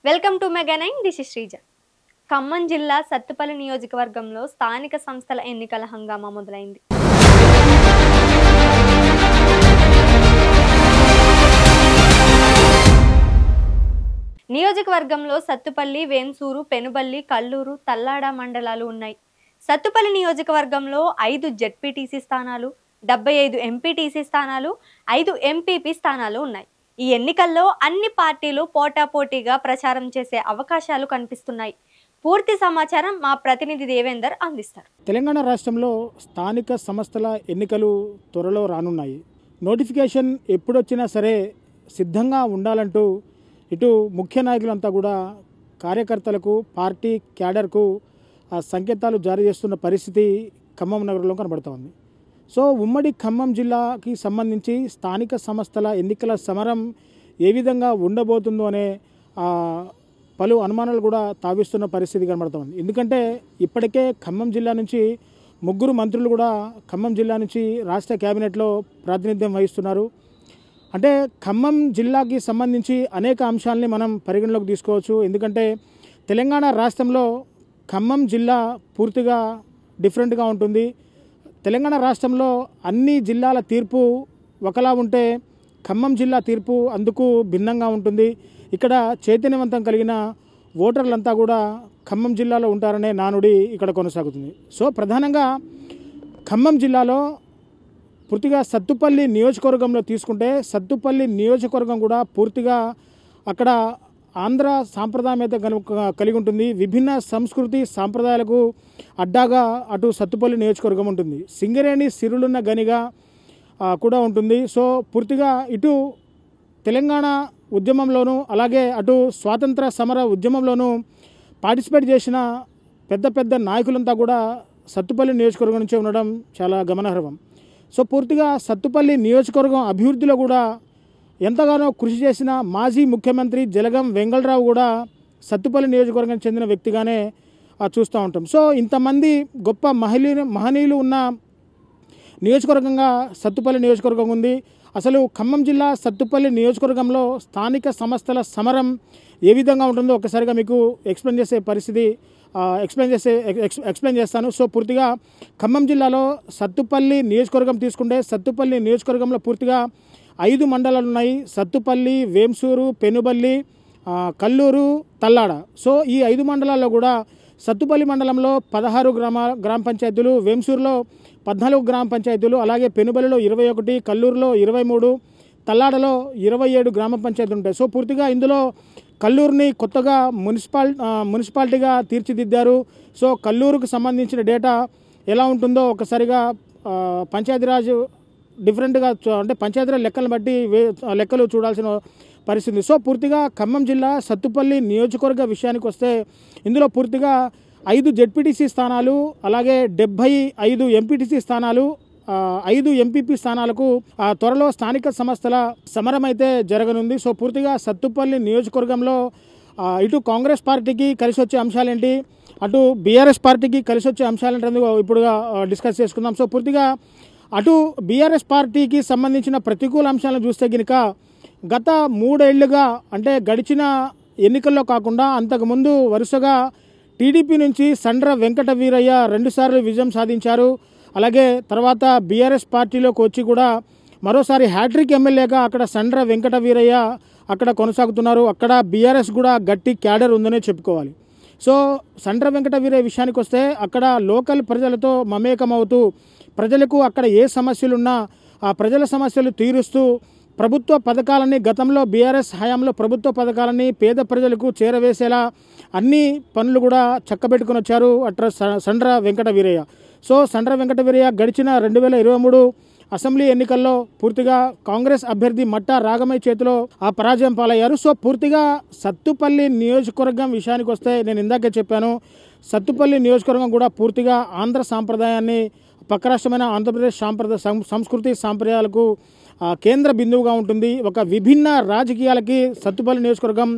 Welcome to mega 9. This is Sreeja. Khammam జిల్లా సత్తుపల్లి నియోజకవర్గంలో స్థానిక సంస్థల ఎన్నికల హంగామా మొదలైంది. నియోజకవర్గంలో సత్తుపల్లి, వేంసూరు, పెనుబల్లి, కల్లూరు, తల్లాడ మండలాలు ఉన్నాయి. సత్తుపల్లి నియోజకవర్గంలో 5 జెడ్పీటీసీ స్థానాలు, 75 ఎంపీటీసీ స్థానాలు, 5 ఎంపీపీ స్థానాలు ఉన్నాయి. ఈ ఎన్నికల్లో అన్ని పార్టీలు పోటాపోటీగా ప్రచారం చేసే అవకాశాలు కనిపిస్తున్నాయి. పూర్తి సమాచారం మా ప్రతినిధి దేవేందర్ అందిస్తారు. తెలంగాణ రాష్ట్రంలో స్థానిక సంస్థల ఎన్నికలు త్వరలో రానున్నాయి. నోటిఫికేషన్ ఎప్పుడొచ్చినా సరే సిద్ధంగా ఉండాలంటూ ఇటు ముఖ్య నాయకులంతా కూడా కార్యకర్తలకు, పార్టీ క్యాడర్కు సంకేతాలు జారీ చేస్తున్న పరిస్థితి ఖమ్మం నగరంలో కనబడుతూ ఉంది. సో ఉమ్మడి ఖమ్మం జిల్లాకి సంబంధించి స్థానిక సంస్థల ఎన్నికల సమరం ఏ విధంగా ఉండబోతుందో అనే పలు అనుమానాలు కూడా తావిస్తున్న పరిస్థితి కనబడుతుంది. ఎందుకంటే ఇప్పటికే ఖమ్మం జిల్లా నుంచి 3 మంత్రులు కూడా ఖమ్మం జిల్లా నుంచి రాష్ట్ర కేబినెట్లో ప్రాతినిధ్యం వహిస్తున్నారు. అంటే ఖమ్మం జిల్లాకి సంబంధించి అనేక అంశాలని మనం పరిగణలోకి తీసుకోవచ్చు. ఎందుకంటే తెలంగాణ రాష్ట్రంలో ఖమ్మం జిల్లా పూర్తిగా డిఫరెంట్గా ఉంటుంది. తెలంగాణ రాష్ట్రంలో అన్ని జిల్లాల తీర్పు ఒకలా ఉంటే ఖమ్మం జిల్లా తీర్పు అందుకు భిన్నంగా ఉంటుంది. ఇక్కడ చైతన్యవంతం కలిగిన ఓటర్లంతా కూడా ఖమ్మం జిల్లాలో ఉంటారనే నానుడి ఇక్కడ కొనసాగుతుంది. సో ప్రధానంగా ఖమ్మం జిల్లాలో పూర్తిగా సత్తుపల్లి నియోజకవర్గంలో తీసుకుంటే సత్తుపల్లి నియోజకవర్గం కూడా పూర్తిగా అక్కడ ఆంధ్ర సాంప్రదాయం అయితే కలిగి ఉంటుంది. విభిన్న సంస్కృతి సాంప్రదాయాలకు అడ్డాగా అటు సత్తుపల్లి నియోజకవర్గం ఉంటుంది. సింగరేణి సిరులున్న గనిగా కూడా ఉంటుంది. సో పూర్తిగా ఇటు తెలంగాణ ఉద్యమంలోనూ అలాగే అటు స్వాతంత్ర సమర ఉద్యమంలోనూ పార్టిసిపేట్ చేసిన పెద్ద పెద్ద నాయకులంతా కూడా సత్తుపల్లి నియోజకవర్గం నుంచే ఉండడం చాలా గమనార్హం. సో పూర్తిగా సత్తుపల్లి నియోజకవర్గం అభివృద్ధిలో కూడా ఎంతగానో కృషి చేసిన మాజీ ముఖ్యమంత్రి జలగం వెంగళరావు కూడా సత్తుపల్లి నియోజకవర్గానికి చెందిన వ్యక్తిగానే చూస్తూ ఉంటాం. సో ఇంతమంది గొప్ప మహనీయులు ఉన్న నియోజకవర్గంగా సత్తుపల్లి నియోజకవర్గం ఉంది. అసలు ఖమ్మం జిల్లా సత్తుపల్లి నియోజకవర్గంలో స్థానిక సంస్థల సమరం ఏ విధంగా ఉంటుందో ఒక్కసారిగా మీకు ఎక్స్ప్లెయిన్ చేస్తాను. సో పూర్తిగా ఖమ్మం జిల్లాలో సత్తుపల్లి నియోజకవర్గం తీసుకుంటే సత్తుపల్లి నియోజకవర్గంలో పూర్తిగా 5 మండలాలు ఉన్నాయి. సత్తుపల్లి, వేంసూరు, పెనుబల్లి, కల్లూరు, తల్లాడ. సో ఈ 5 మండలాల్లో కూడా సత్తుపల్లి మండలంలో 16 గ్రామ పంచాయతీలు, వేంసూరులో 14 గ్రామ పంచాయతీలు, అలాగే పెనుబల్లిలో 21, కల్లూరులో 23, తల్లాడలో 27 గ్రామ పంచాయతీలు ఉంటాయి. సో పూర్తిగా ఇందులో కల్లూరుని కొత్తగా మున్సిపాలిటీగా తీర్చిదిద్దారు. సో కల్లూరుకు సంబంధించిన డేటా ఎలా ఉంటుందో ఒకసారిగా పంచాయతీరాజ్ డిఫరెంట్గా అంటే పంచాయతీరాజ్ లెక్కలను బట్టి లెక్కలు చూడాల్సిన పరిస్థితి. సో పూర్తిగా ఖమ్మం జిల్లా సత్తుపల్లి నియోజకవర్గ విషయానికి వస్తే ఇందులో పూర్తిగా 5 జెడ్పీటీసీ స్థానాలు, అలాగే 75 ఎంపీటీసీ స్థానాలు, 5 ఎంపీపీ స్థానాలకు త్వరలో స్థానిక సంస్థల సమరం అయితే జరగనుంది. సో పూర్తిగా సత్తుపల్లి నియోజకవర్గంలో ఇటు కాంగ్రెస్ పార్టీకి కలిసి వచ్చే అంశాలేంటి, అటు బీఆర్ఎస్ పార్టీకి కలిసి వచ్చే అంశాలేంటి ఇప్పుడుగా డిస్కస్ చేసుకుందాం. సో పూర్తిగా అటు బీఆర్ఎస్ పార్టీకి సంబంధించిన ప్రతికూల అంశాలను చూస్తే కనుక గత 3 ఏళ్లుగా అంటే గడిచిన ఎన్నికల్లో కాకుండా అంతకుముందు వరుసగా టీడీపీ నుంచి సండ్ర వెంకట వీరయ్య 2 సార్లు విజయం సాధించారు. అలాగే తర్వాత బీఆర్ఎస్ పార్టీలోకి వచ్చి కూడా మరోసారి హ్యాట్రిక్ ఎమ్మెల్యేగా అక్కడ సండ్ర వెంకట వీరయ్య అక్కడ కొనసాగుతున్నారు. అక్కడ బీఆర్ఎస్ కూడా గట్టి క్యాడర్ ఉందనే చెప్పుకోవాలి. సో సండ్ర వెంకట వీరయ్య విషయానికి వస్తే అక్కడ లోకల్ ప్రజలతో మమేకమవుతూ ప్రజలకు అక్కడ ఏ సమస్యలున్నా ఆ ప్రజల సమస్యలు తీరుస్తూ ప్రభుత్వ పథకాలని గతంలో బీఆర్ఎస్ హయాంలో ప్రభుత్వ పథకాలని పేద ప్రజలకు చేరవేసేలా అన్ని పనులు కూడా చక్కబెట్టుకుని వచ్చారు అట్లా సండ్ర వెంకట వీరయ్య. సో సండ్ర వెంకట వీరయ్య గడిచిన 2023 అసెంబ్లీ ఎన్నికల్లో పూర్తిగా కాంగ్రెస్ అభ్యర్థి మట్టా రాగమయ్య చేతిలో పరాజయం పాలయ్యారు. సో పూర్తిగా సత్తుపల్లి నియోజకవర్గం విషయానికి వస్తే నేను ఇందాకే చెప్పాను, సత్తుపల్లి నియోజకవర్గం కూడా పూర్తిగా ఆంధ్ర సాంప్రదాయాన్ని పక్క రాష్ట్రమైన ఆంధ్రప్రదేశ్ సంస్కృతి సాంప్రదాయాలకు కేంద్ర బిందువుగా ఉంటుంది. ఒక విభిన్న రాజకీయాలకి సత్తుపల్లి నియోజకవర్గం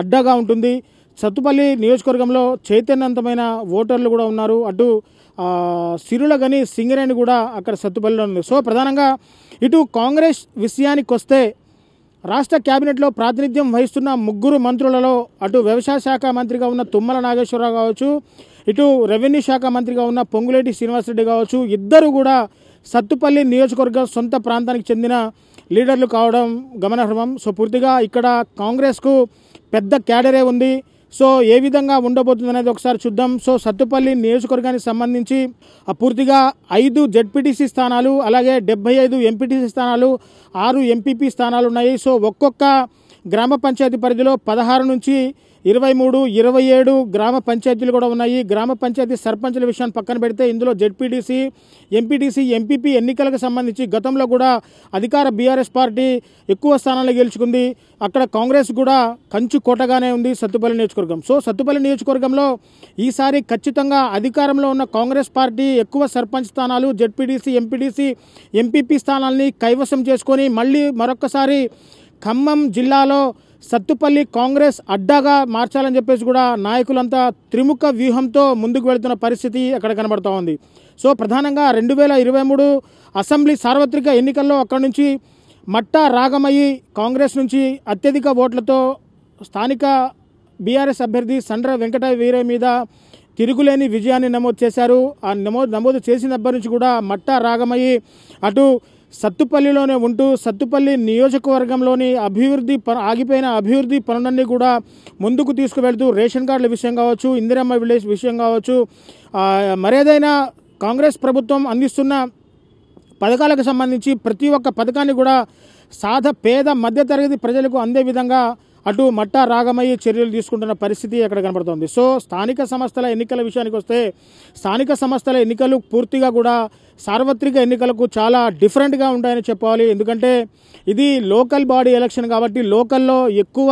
అడ్డాగా ఉంటుంది. సత్తుపల్లి నియోజకవర్గంలో చైతన్యవంతమైన ఓటర్లు కూడా ఉన్నారు. అటు సిరుల గని సింగరేణి కూడా అక్కడ సత్తుపల్లిలో ఉంది. సో ప్రధానంగా ఇటు కాంగ్రెస్ విషయానికి వస్తే రాష్ట్ర కేబినెట్లో ప్రాతినిధ్యం వహిస్తున్న ముగ్గురు మంత్రులలో అటు వ్యవసాయ శాఖ మంత్రిగా ఉన్న తుమ్మల నాగేశ్వరరావు కావచ్చు, ఇటు రెవెన్యూ శాఖ మంత్రిగా ఉన్న పొంగులేటి శ్రీనివాసరెడ్డి కావచ్చు, ఇద్దరు కూడా సత్తుపల్లి నియోజకవర్గం సొంత ప్రాంతానికి చెందిన లీడర్లు కావడం గమనార్హం. సో పూర్తిగా ఇక్కడ కాంగ్రెస్కు పెద్ద క్యాడరే ఉంది. సో ఏ విధంగా ఉండబోతుంది అనేది ఒకసారి చూద్దాం. సో సత్తుపల్లి నియోజకవర్గానికి సంబంధించి పూర్తిగా 5 జెడ్పీటీసీ స్థానాలు, అలాగే 75 ఎంపీటీసీ స్థానాలు, 6 ఎంపీపీ స్థానాలు ఉన్నాయి. సో ఒక్కొక్క గ్రామ పంచాయతీ పరిధిలో 16 నుంచి 23, 27 గ్రామ పంచాయతీలు కూడా ఉన్నాయి. గ్రామ పంచాయతీ సర్పంచుల విషయాన్ని పక్కన పెడితే ఇందులో జెడ్పీటీసీ, ఎంపీటీసీ, ఎంపీపీ ఎన్నికలకు సంబంధించి గతంలో కూడా అధికార బీఆర్ఎస్ పార్టీ ఎక్కువ స్థానాలు గెలుచుకుంది. అక్కడ కాంగ్రెస్ కూడా కంచు కోటగానే ఉంది సత్తుపల్లి నియోజకవర్గం. సో సత్తుపల్లి నియోజకవర్గంలో ఈసారి ఖచ్చితంగా అధికారంలో ఉన్న కాంగ్రెస్ పార్టీ ఎక్కువ సర్పంచ్ స్థానాలు, జెడ్పీటీసీ, ఎంపీటీసీ, ఎంపీపీ స్థానాలని కైవసం చేసుకొని మళ్ళీ మరొకసారి ఖమ్మం జిల్లాలో సత్తుపల్లి కాంగ్రెస్ అడ్డాగా మార్చాలని చెప్పేసి కూడా నాయకులంతా త్రిముఖ వ్యూహంతో ముందుకు వెళుతున్న పరిస్థితి అక్కడ కనబడుతూ ఉంది. సో ప్రధానంగా 2023 అసెంబ్లీ సార్వత్రిక ఎన్నికల్లో అక్కడి నుంచి మట్టా రాగమయ్యి కాంగ్రెస్ నుంచి అత్యధిక ఓట్లతో స్థానిక బీఆర్ఎస్ అభ్యర్థి సండ్ర వెంకట వీరయ్య మీద తిరుగులేని విజయాన్ని నమోదు చేశారు. ఆ నమోదు చేసినప్పటి నుంచి కూడా మట్టా రాగమయ్యి అటు సత్తుపల్లిలోనే ఉంటూ సత్తుపల్లి నియోజకవర్గంలోని ఆగిపోయిన అభివృద్ధి పనులన్నీ కూడా ముందుకు తీసుకువెళ్తూ రేషన్ కార్డుల విషయం కావచ్చు, ఇందిరమ్మ విలేజ్ విషయం కావచ్చు, మరేదైనా కాంగ్రెస్ ప్రభుత్వం అందిస్తున్న పథకాలకు సంబంధించి ప్రతి ఒక్క పథకాన్ని కూడా పేద మధ్యతరగతి ప్రజలకు అందే విధంగా అటు మట్టా రాగమయ్యి చర్యలు తీసుకుంటున్న పరిస్థితి అక్కడ కనబడుతోంది. సో స్థానిక సంస్థల ఎన్నికల విషయానికి వస్తే స్థానిక సంస్థల ఎన్నికలు పూర్తిగా కూడా సార్వత్రిక ఎన్నికలకు చాలా డిఫరెంట్గా ఉంటాయని చెప్పాలి. ఎందుకంటే ఇది లోకల్ బాడీ ఎలక్షన్ కాబట్టి లోకల్లో ఎక్కువ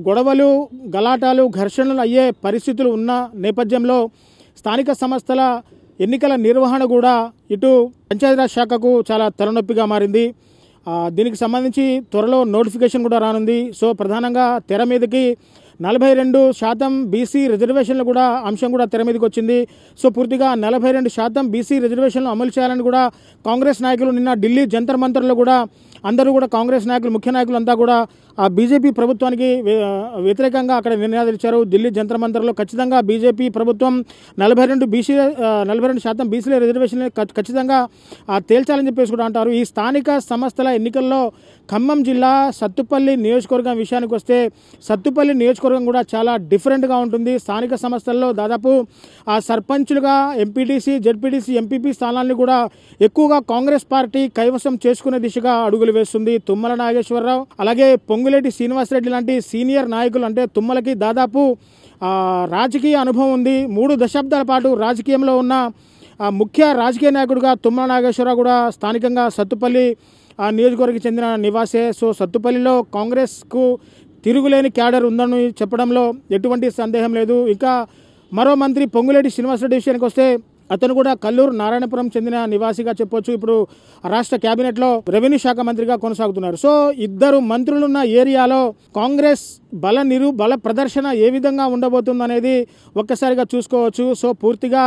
గొడవలు, గలాటాలు, ఘర్షణలు అయ్యే పరిస్థితులు ఉన్న నేపథ్యంలో స్థానిక సంస్థల ఎన్నికల నిర్వహణ కూడా ఇటు పంచాయతీరాజ్ శాఖకు చాలా తలనొప్పిగా మారింది. దీనికి సంబంధించి త్వరలో నోటిఫికేషన్ కూడా రానుంది. సో ప్రధానంగా తెర మీదకి 42% బీసీ రిజర్వేషన్లు కూడా అంశం కూడా తెర మీదకి వచ్చింది. సో పూర్తిగా 42% బీసీ రిజర్వేషన్లు అమలు చేయాలని కూడా కాంగ్రెస్ నాయకులు నిన్న ఢిల్లీ జంతర్ మంతర్లో కూడా అందరూ కూడా కాంగ్రెస్ నాయకులు, ముఖ్య నాయకులు అంతా కూడా ఆ బీజేపీ ప్రభుత్వానికి వ్యతిరేకంగా అక్కడ నిర్ణయాలు ఇచ్చారు. ఢిల్లీ జంతర్ మంతర్లో ఖచ్చితంగా బీజేపీ ప్రభుత్వం 42% బీసీల రిజర్వేషన్ ఖచ్చితంగా తేల్చాలని చెప్పేసి కూడా అంటారు. ఈ స్థానిక సంస్థల ఎన్నికల్లో ఖమ్మం జిల్లా సత్తుపల్లి నియోజకవర్గం విషయానికి వస్తే సత్తుపల్లి నియోజకవర్గం కూడా చాలా డిఫరెంట్గా ఉంటుంది. స్థానిక సంస్థల్లో దాదాపు ఆ సర్పంచులుగా ఎంపీటీసీ, జెడ్పీటీసీ, ఎంపీపీ స్థానాలను కూడా ఎక్కువగా కాంగ్రెస్ పార్టీ కైవసం చేసుకునే దిశగా అడుగులు వేస్తుంది. తుమ్మల నాగేశ్వరరావు అలాగే పొంగులేటి శ్రీనివాసరెడ్డి లాంటి సీనియర్ నాయకులు, అంటే తుమ్మలకి దాదాపు రాజకీయ అనుభవం ఉంది. 3 దశాబ్దాల పాటు రాజకీయంలో ఉన్న ముఖ్య రాజకీయ నాయకుడిగా తుమ్మల నాగేశ్వరరావు కూడా స్థానికంగా సత్తుపల్లి నియోజకవర్గానికి చెందిన నివాసే. సో సత్తుపల్లిలో కాంగ్రెస్కు తిరుగులేని క్యాడర్ ఉందని చెప్పడంలో ఎటువంటి సందేహం లేదు. ఇంకా మరో మంత్రి పొంగులేటి శ్రీనివాసరెడ్డి విషయానికి వస్తే అతను కూడా కల్లూరు నారాయణపురం చెందిన నివాసిగా చెప్పొచ్చు. ఇప్పుడు రాష్ట్ర కేబినెట్లో రెవెన్యూ శాఖ మంత్రిగా కొనసాగుతున్నారు. సో ఇద్దరు మంత్రులున్న ఏరియాలో కాంగ్రెస్ బల ప్రదర్శన ఏ విధంగా ఉండబోతుందనేది ఒక్కసారిగా చూసుకోవచ్చు. సో పూర్తిగా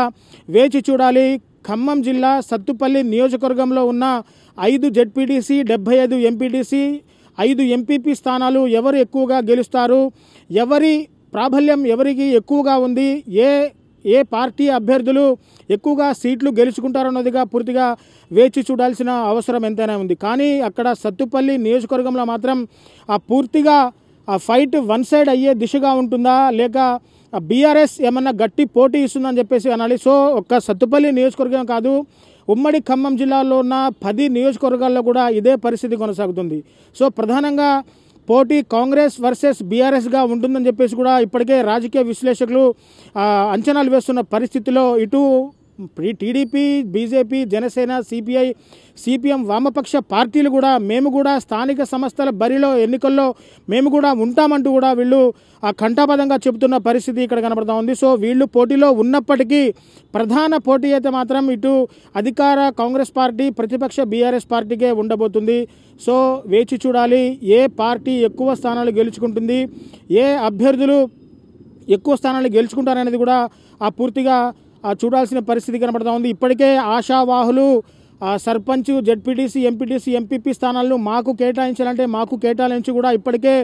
వేచి చూడాలి. ఖమ్మం జిల్లా సత్తుపల్లి నియోజకవర్గంలో ఉన్న 5 జెడ్పీటీసీ, 75 ఎంపీటీసీ, 5 ఎంపీపీ స్థానాలు ఎవరు ఎక్కువగా గెలుస్తారు, ఎవరి ప్రాబల్యం ఎవరికి ఎక్కువగా ఉంది, ఏ పార్టీ అభ్యర్థులు ఎక్కువగా సీట్లు గెలుచుకుంటారన్నదిగా పూర్తిగా వేచి చూడాల్సిన అవసరం ఎంతైనా ఉంది. కానీ అక్కడ సత్తుపల్లి నియోజకవర్గంలో మాత్రం పూర్తిగా ఫైట్ వన్ సైడ్ అయ్యే దిశగా ఉంటుందా, లేక బీఆర్ఎస్ ఏమన్నా గట్టి పోటీ ఇస్తుందని చెప్పేసి అనాలి. సో ఒక్క సత్తుపల్లి నియోజకవర్గం కాదు, ఉమ్మడి ఖమ్మం జిల్లాలో ఉన్న 10 నియోజకవర్గాల్లో కూడా ఇదే పరిస్థితి కొనసాగుతుంది. సో ప్రధానంగా పోటీ కాంగ్రెస్ వర్సెస్ బీఆర్ఎస్గా ఉంటుందని చెప్పేసి కూడా ఇప్పటికే రాజకీయ విశ్లేషకులు అంచనాలు వేస్తున్న పరిస్థితిలో ఇటు TDP, BJP, Janasena, CPI, CPM వామపక్ష పార్టీలు కూడా మేము కూడా స్థానిక సంస్థల బరిలో ఎన్నికల్లో మేము కూడా ఉంటామంటూ కూడా వీళ్ళు ఘంటాపథంగా చెబుతున్న పరిస్థితి ఇక్కడ కనబడుతూ ఉంది. సో వీళ్ళు పోటీలో ఉన్నప్పటికీ ప్రధాన పోటీ అయితే మాత్రం ఇటు అధికార కాంగ్రెస్ పార్టీ, ప్రతిపక్ష బీఆర్ఎస్ పార్టీకే ఉండబోతుంది. సో వేచి చూడాలి ఏ పార్టీ ఎక్కువ స్థానాలు గెలుచుకుంటుంది, ఏ అభ్యర్థులు ఎక్కువ స్థానాలు గెలుచుకుంటారనేది కూడా పూర్తిగా చూడాల్సిన పరిస్థితి కనబడుతూ ఉంది. ఇప్పటికే ఆశావాహులు సర్పంచ్, జెడ్పీటీసీ, ఎంపీటీసీ, ఎంపీపీ స్థానాలను మాకు కేటాయించాలంటే మాకు కేటాయించి కూడా ఇప్పటికే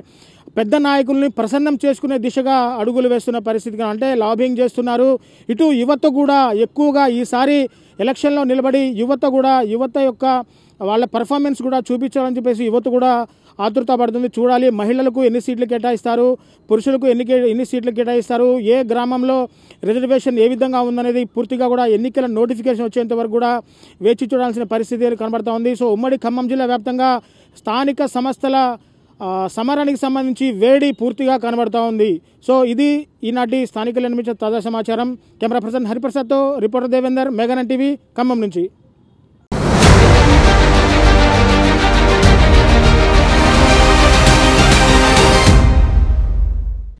పెద్ద నాయకుల్ని ప్రసన్నం చేసుకునే దిశగా అడుగులు వేస్తున్న పరిస్థితి, అంటే లాబింగ్ చేస్తున్నారు. ఇటు యువత కూడా ఎక్కువగా ఈసారి ఎలక్షన్లో నిలబడి యువత యొక్క వాళ్ళ పర్ఫార్మెన్స్ కూడా చూపించాలని చెప్పేసి యువత కూడా ఆతృత పడుతుంది. చూడాలి మహిళలకు ఎన్ని సీట్లు కేటాయిస్తారు, పురుషులకు ఎన్ని సీట్లు కేటాయిస్తారు, ఏ గ్రామంలో రిజర్వేషన్ ఏ విధంగా ఉందనేది పూర్తిగా కూడా ఎన్నికల నోటిఫికేషన్ వచ్చేంత వరకు కూడా వేచి చూడాల్సిన పరిస్థితి కనబడతా ఉంది. సో ఉమ్మడి ఖమ్మం జిల్లా వ్యాప్తంగా స్థానిక సంస్థల సమరానికి సంబంధించి వేడి పూర్తిగా కనబడతా ఉంది. సో ఇది ఈనాటి స్థానికులు నిర్మించిన తాజా సమాచారం. కెమెరా పర్సన్ హరిప్రసాద్తో రిపోర్టర్ దేవేందర్, మెగానన్ టీవీ, ఖమ్మం నుంచి.